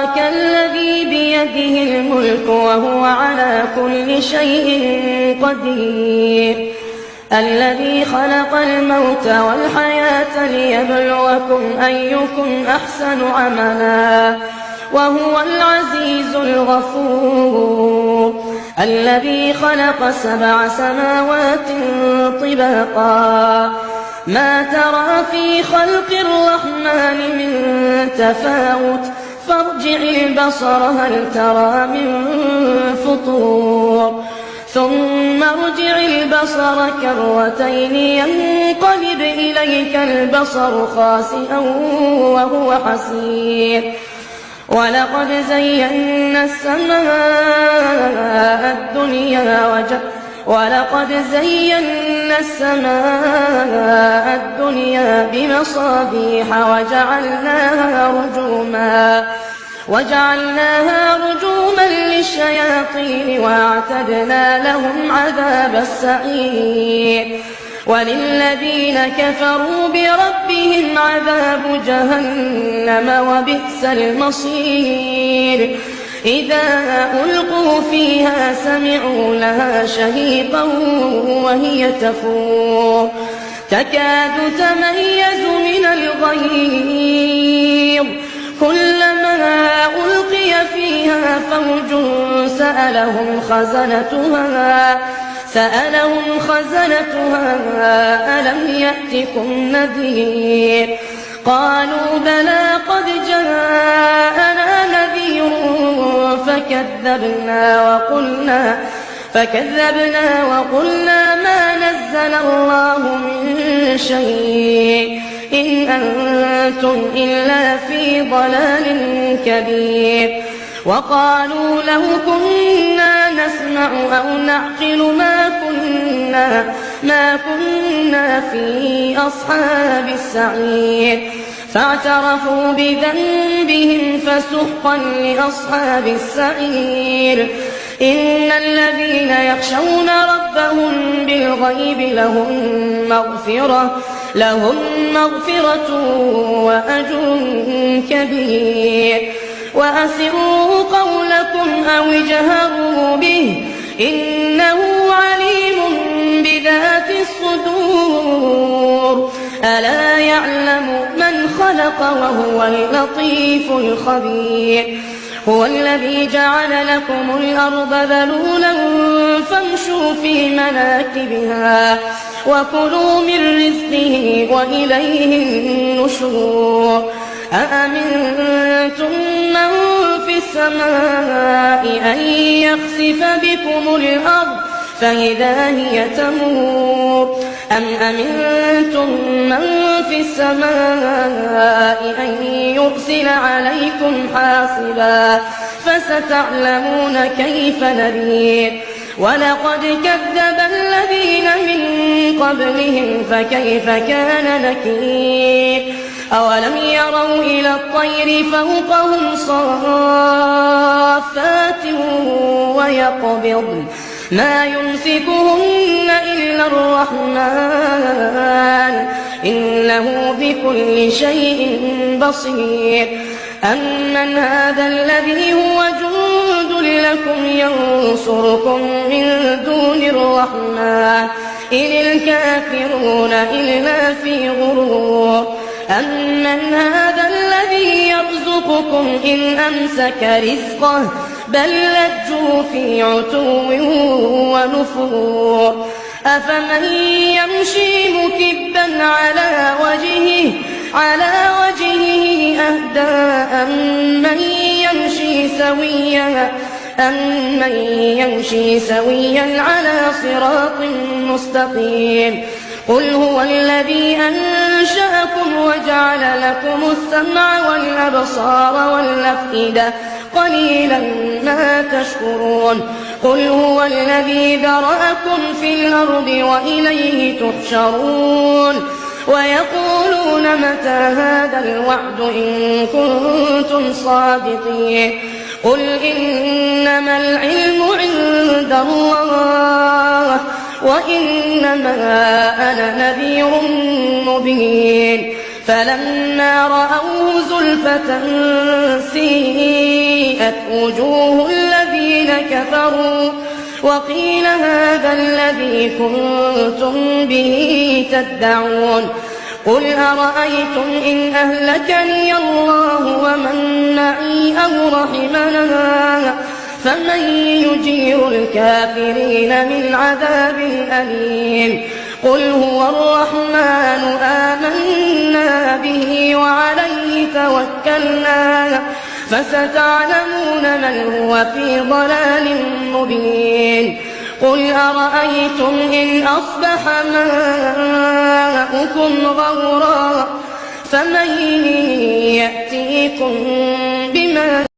تبارك الذي بيده الملك وهو على كل شيء قدير الذي خلق الموت والحياة ليبلوكم أيكم أحسن عملا وهو العزيز الغفور الذي خلق 7 سماوات طباقا ما ترى في خلق الرحمن من تفاوت فارجع البصر هل ترى من فطور ثم ارجع البصر كرتين ينقلب إليك البصر خاسئا وهو حسير ولقد زينا السماء الدنيا بمصابيح وجعلناها رجوما للشياطين وأعتدنا لهم عذاب السعير وللذين كفروا بربهم عذاب جهنم وبئس المصير إذا ألقوا فيها سمعوا لها شهيقا وهي تفور تكاد تميز من الغيظ كلما ألقي فيها فوج سألهم خزنتها ألم يأتكم نذير قالوا بلى قد جاءنا نذير فكذبنا وقلنا ما نزل الله من شيء إن أنتم إلا في ضلال كبير وقالوا لو كنا نسمع أو نعقل ما كنا في أصحاب السعير فاعترفوا بذنبهم فسحقا لأصحاب السعير إن الذين يخشون ربهم بالغيب لهم مغفرة وأجر كبير وأسروا قولكم أو اجهروا به إنه عليم بذات الصدور ألا يعلم من خلق وهو اللطيف الخبير هو الذي جعل لكم الأرض ذلولا فامشوا في مناكبها وكلوا من رزقه وإليه النشور أأمنتم من في السماء أن يخسف بكم الأرض فإذا هي تمور أم أمنتم من في السماء أن يرسل عليكم حاصبا فستعلمون كيف نذير ولقد كذب الذين من قبلهم فكيف كان نكير أولم يروا إلى الطير فوقهم صافات ويقبضن ما يمسكهن إلا الرحمن إنه بكل شيء بصير أمن هذا الذي هو جند لكم ينصركم من دون الرحمن إن الكافرون إلا في غرور أمن هذا الذي يرزقكم إن أمسك رزقه بل لجوا في عتو ونفور أفمن يمشي مكبا على وجهه أهدى أمن يمشي سويا على صراط مستقيم قل هو الذي أنشأكم وجعل لكم السمع والأبصار والأفئدة قليلا ما تشكرون قل هو الذي ذرأكم في الأرض وإليه تحشرون ويقولون متى هذا الوعد إن كنتم صادقين قل إنما العلم عند الله وإنما أنا نذير مبين فلما رأوه زلفة سيئة سيئت وجوه الذين كفروا وقيل هذا الذي كنتم به تدعون قل أرأيتم إن أهلكني الله ومن معي أو رحمنا فمن يجير الكافرين من عذاب أليم قل هو الرحمن آمنا به وعليه توكلنا فستعلمون من هو في ضلال مبين قل أرأيتم إن أصبح ماؤكم غورا فمن يأتيكم بماء